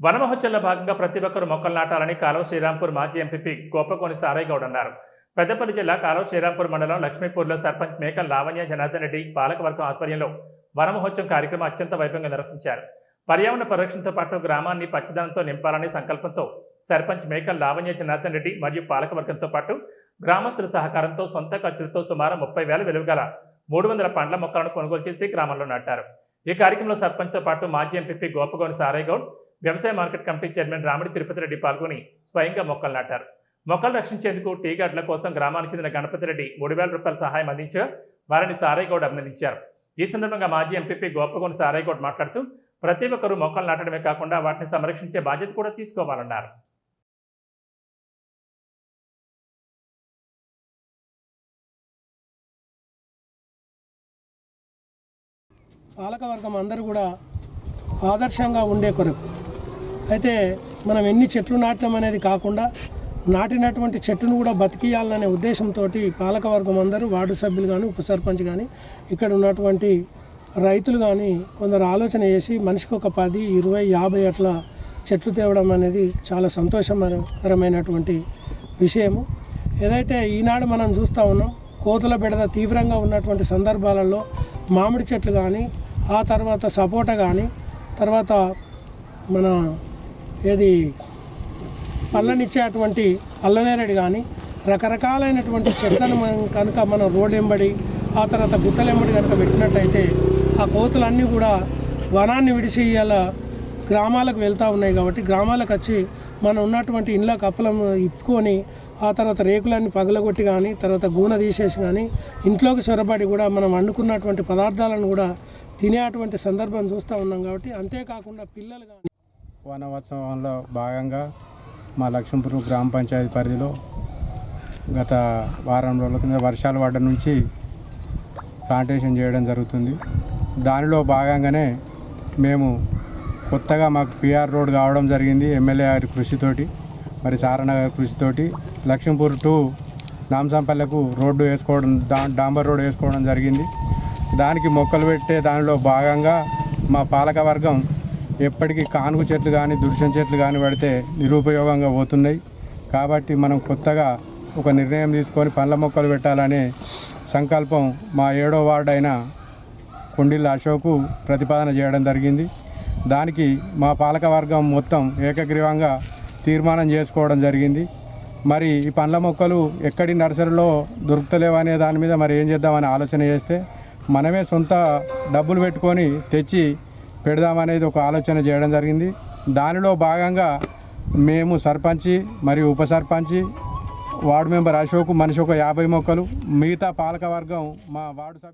వన మహోత్సవంలో భాగంగా ప్రతి ఒక్కరూ మొక్కలు నాటాలని కాలువ శ్రీరాంపూర్ మాజీ ఎంపీపీ గోపకోని సారయ్య గౌడ్ అన్నారు. పెద్దపల్లి జిల్లా కాలువ శ్రీరాంపూర్ మండలం లక్ష్మీపూర్లో సర్పంచ్ మేకల లావణ్య జనార్దన్ రెడ్డి పాలకవర్గం ఆధ్వర్యంలో వన మహోత్సవం కార్యక్రమం అత్యంత వైభవంగా నిర్వహించారు. పర్యావరణ పరిరక్షణతో పాటు గ్రామాన్ని పచ్చదనంతో నింపాలనే సంకల్పంతో సర్పంచ్ మేకల లావణ్య జనార్దన్ రెడ్డి మరియు పాలకవర్గంతో పాటు గ్రామస్తుల సహకారంతో సొంత ఖర్చులతో సుమారు 30,000 విలువ గల 300 పండ్ల మొక్కలను కొనుగోలు చేసి గ్రామంలో నాటారు. ఈ కార్యక్రమంలో సర్పంచ్తో పాటు మాజీ ఎంపీపీ గోపకోని సారయ్య గౌడ్, వ్యవసాయ market committee chairman Ramidi Tirupati Reddy పాల్గొని స్వయంగా మొక్కలు నాటారు. మొక్కలు రక్షించేందుకు టీ గార్డుల కోసం గ్రామానికి చెందిన గణపతి రెడ్డి 3,000 రూపాయల సహాయం అందించగా వారిని సారయ్య గౌడ్ అభినందించారు. ఈ సందర్భంగా మాజీ ఎంపీపీ గోపకోని సారయ్య గౌడ్ మాట్లాడుతూ ప్రతి ఒక్కరూ మొక్కలు నాటడమే కాకుండా వాటిని సంరక్షించే బాధ్యత కూడా తీసుకోవాలన్నారు. పాలకవర్గం అందరూ కూడా ఆదర్శంగా ఉండే కొరకు అయితే మనం ఎన్ని చెట్లు నాటడం అనేది కాకుండా నాటినటువంటి చెట్టును కూడా బతికియాలనే ఉద్దేశంతో పాలకవర్గం అందరూ వార్డు సభ్యులు కానీ ఉప సర్పంచ్ కానీ ఇక్కడ ఉన్నటువంటి రైతులు కానీ కొందరు ఆలోచన చేసి మనిషికి ఒక 10, 20, 50 అట్లా చెట్లు తేవడం అనేది చాలా సంతోషకరమైనటువంటి విషయము. ఏదైతే ఈనాడు మనం చూస్తూ ఉన్నాం, కోతుల బెడద తీవ్రంగా ఉన్నటువంటి సందర్భాలలో మామిడి చెట్లు కానీ, ఆ తర్వాత సపోటా కానీ, తర్వాత మన పళ్ళనిచ్చేటువంటి అల్లనేరేడు కానీ రకరకాలైనటువంటి చెట్లను కనుక మనం రోడ్ వెంబడి ఆ తర్వాత గుట్టలెంబడి కనుక పెట్టినట్టయితే ఆ కోతులన్నీ కూడా వనాన్ని విడిచి ఇలా గ్రామాలకు వెళ్తూ ఉన్నాయి. కాబట్టి గ్రామాలకు వచ్చి మనం ఉన్నటువంటి ఇండ్ల కప్పలను ఇప్పుకొని ఆ తర్వాత రేకులన్నీ పగలగొట్టి కానీ తర్వాత గూన తీసేసి కానీ ఇంట్లోకి చొరబడి కూడా మనం వండుకున్నటువంటి పదార్థాలను కూడా తినేటువంటి సందర్భం చూస్తూ ఉన్నాం. కాబట్టి అంతేకాకుండా పిల్లలు కానీ వనోత్సవంలో భాగంగా మా లక్ష్మీపూర్ గ్రామ పంచాయతీ పరిధిలో గత వారం రోజుల కింద వర్షాలు పడ్డ నుంచి ప్లాంటేషన్ చేయడం జరుగుతుంది. దానిలో భాగంగానే మేము కొత్తగా మాకు పిఆర్ రోడ్ కావడం జరిగింది. ఎమ్మెల్యే గారి కృషితోటి, మరి సారణ గారి కృషితోటి లక్ష్మీపూర్ టు నాంసంపల్లెకు రోడ్డు వేసుకోవడం, డాంబర్ రోడ్ వేసుకోవడం జరిగింది. దానికి మొక్కలు పెట్టే దానిలో భాగంగా మా పాలకవర్గం ఎప్పటికీ కానుగు చెట్లు కానీ దుర్శం చెట్లు కానీ పడితే నిరుపయోగంగా పోతున్నాయి. కాబట్టి మనం కొత్తగా ఒక నిర్ణయం తీసుకొని పండ్ల మొక్కలు పెట్టాలనే సంకల్పం మా 7వ వార్డు అయిన కొండిల్ల అశోకు ప్రతిపాదన చేయడం జరిగింది. దానికి మా పాలకవర్గం మొత్తం ఏకగ్రీవంగా తీర్మానం చేసుకోవడం జరిగింది. మరి ఈ పండ్ల మొక్కలు ఎక్కడి నర్సరీలో దొరుకుతలేవు అనే దాని మీద మరి ఏం చేద్దామని ఆలోచన చేస్తే మనమే సొంత డబ్బులు పెట్టుకొని తెచ్చి పెడదామనేది ఒక ఆలోచన చేయడం జరిగింది. దానిలో భాగంగా మేము సర్పంచి మరియు ఉప సర్పంచి వార్డు మెంబర్ అశోక్ మనిషి ఒక 50 మొక్కలు, మిగతా పాలకవర్గం మా వార్డు